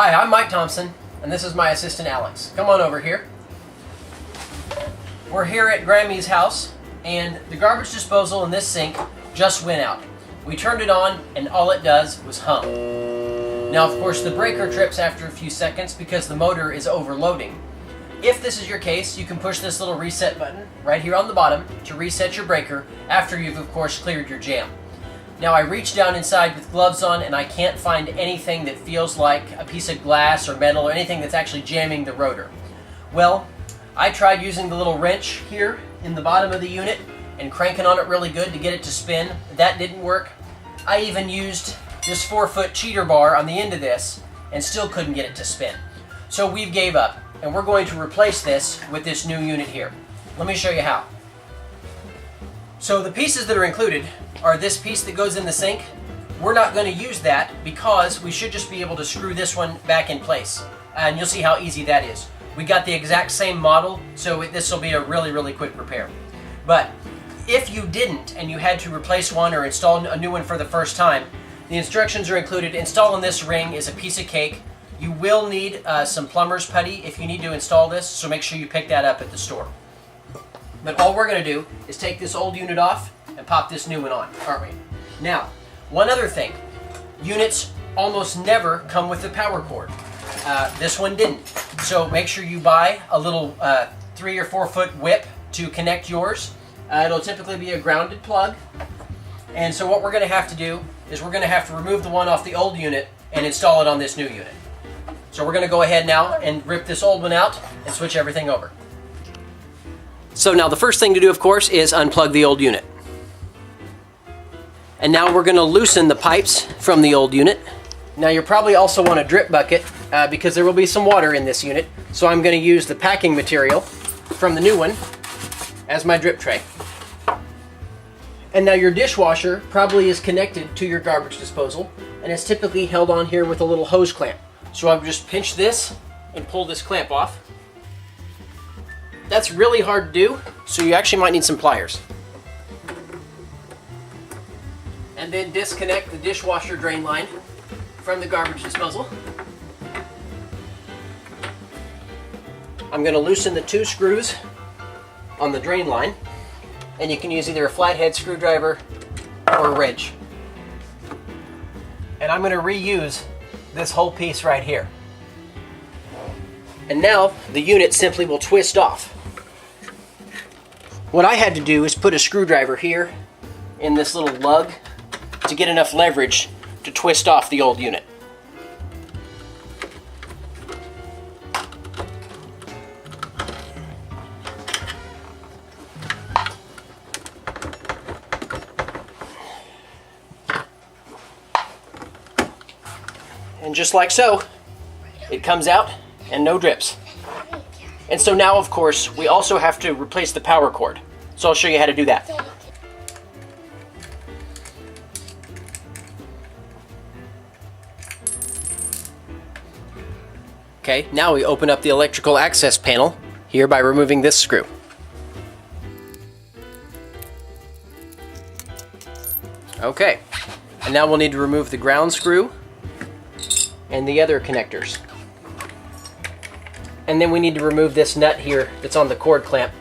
Hi, I'm Mike Thompson, and this is my assistant Alex. Come on over here. We're here at Grammy's house, and the garbage disposal in this sink just went out. We turned it on, and all it does was hum. Now, of course, the breaker trips after a few seconds because the motor is overloading. If this is your case, you can push this little reset button right here on the bottom to reset your breaker after you've, of course, cleared your jam. Now, I reached down inside with gloves on, and I can't find anything that feels like a piece of glass or metal or anything that's actually jamming the rotor. Well, I tried using the little wrench here in the bottom of the unit and cranking on it really good to get it to spin. That didn't work. I even used this 4-foot cheater bar on the end of this and still couldn't get it to spin. So we've gave up, and we're going to replace this with this new unit here. Let me show you how. So the pieces that are included are this piece that goes in the sink. We're not going to use that because we should just be able to screw this one back in place. And you'll see how easy that is. We got the exact same model, so this will be a really quick repair. But if you didn't and you had to replace one or install a new one for the first time, the instructions are included. Installing this ring is a piece of cake. You will need some plumber's putty if you need to install this, so make sure you pick that up at the store. But all we're going to do is take this old unit off and pop this new one on, aren't we? Now, one other thing. Units almost never come with a power cord. This one didn't. So make sure you buy a little 3 or 4 foot whip to connect yours. It'll typically be a grounded plug. And so what we're going to have to do is we're going to have to remove the one off the old unit and install it on this new unit. So we're going to go ahead now and rip this old one out and switch everything over. So now the first thing to do, of course, is unplug the old unit. And now we're going to loosen the pipes from the old unit. Now you'll probably also want a drip bucket because there will be some water in this unit. So I'm going to use the packing material from the new one as my drip tray. And now your dishwasher probably is connected to your garbage disposal, and it's typically held on here with a little hose clamp. So I'll just pinch this and pull this clamp off. That's really hard to do, so you actually might need some pliers. And then disconnect the dishwasher drain line from the garbage disposal. I'm going to loosen the 2 screws on the drain line, and you can use either a flathead screwdriver or a wrench. And I'm going to reuse this whole piece right here. And now the unit simply will twist off. What I had to do is put a screwdriver here in this little lug to get enough leverage to twist off the old unit. And just like so, it comes out and no drips. And so now, of course, we also have to replace the power cord. So I'll show you how to do that. Okay, now we open up the electrical access panel here by removing this screw. Okay, and now we'll need to remove the ground screw and the other connectors. And then we need to remove this nut here that's on the cord clamp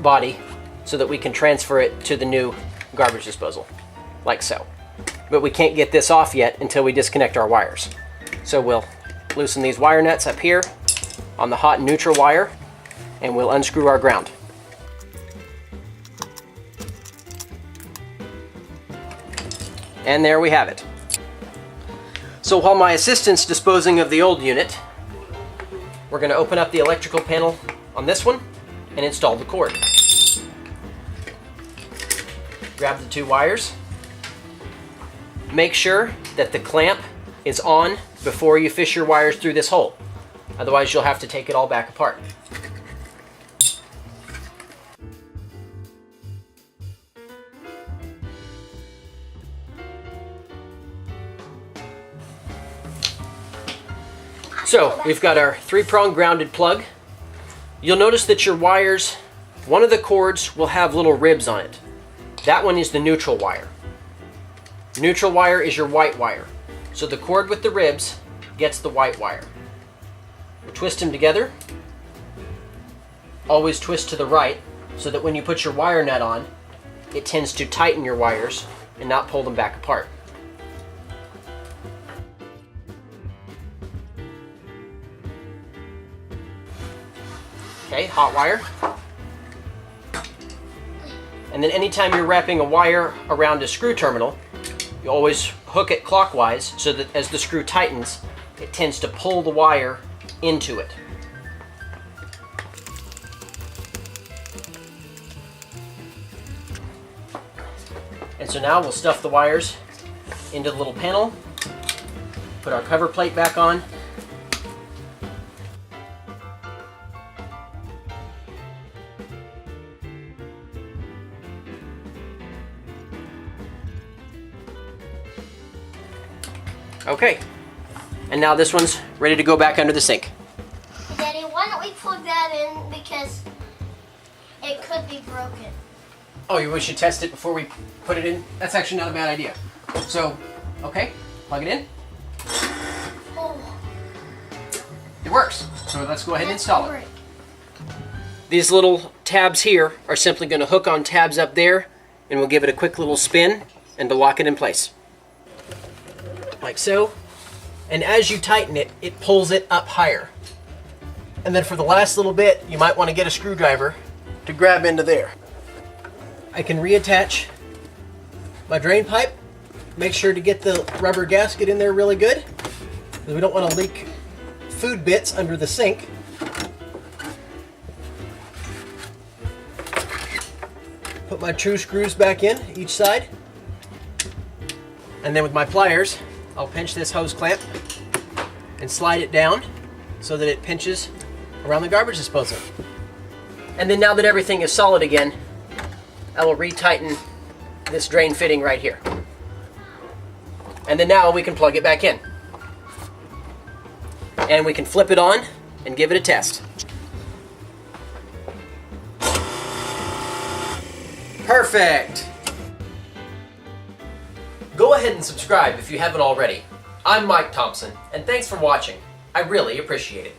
body so that we can transfer it to the new garbage disposal, like so. But we can't get this off yet until we disconnect our wires. So we'll loosen these wire nuts up here on the hot and neutral wire, and we'll unscrew our ground. And there we have it. So while my assistant's disposing of the old unit, we're going to open up the electrical panel on this one and install the cord. Grab the 2 wires. Make sure that the clamp is on before you fish your wires through this hole. Otherwise, you'll have to take it all back apart. So we've got our 3-prong grounded plug. You'll notice that your wires, one of the cords will have little ribs on it. That one is the neutral wire. Neutral wire is your white wire. So the cord with the ribs gets the white wire. Twist them together. Always twist to the right so that when you put your wire nut on, it tends to tighten your wires and not pull them back apart. Okay, hot wire. And then anytime you're wrapping a wire around a screw terminal, you always hook it clockwise so that as the screw tightens, it tends to pull the wire into it. And so now we'll stuff the wires into the little panel, put our cover plate back on, okay, and now this one's ready to go back under the sink. Daddy, why don't we plug that in because it could be broken. Oh, we should test it before we put it in? That's actually not a bad idea. So, okay, plug it in. Oh. It works. So let's go ahead and install it. Break. These little tabs here are simply going to hook on tabs up there, and we'll give it a quick little spin and to lock it in place. Like so. And as you tighten it, it pulls it up higher. And then for the last little bit, you might want to get a screwdriver to grab into there. I can reattach my drain pipe. Make sure to get the rubber gasket in there really good, because we don't want to leak food bits under the sink. Put my true screws back in each side. And then with my pliers, I'll pinch this hose clamp and slide it down so that it pinches around the garbage disposal. And then now that everything is solid again, I will retighten this drain fitting right here. And then now we can plug it back in. And we can flip it on and give it a test. Perfect! Go ahead and subscribe if you haven't already. I'm Mike Thompson, and thanks for watching. I really appreciate it.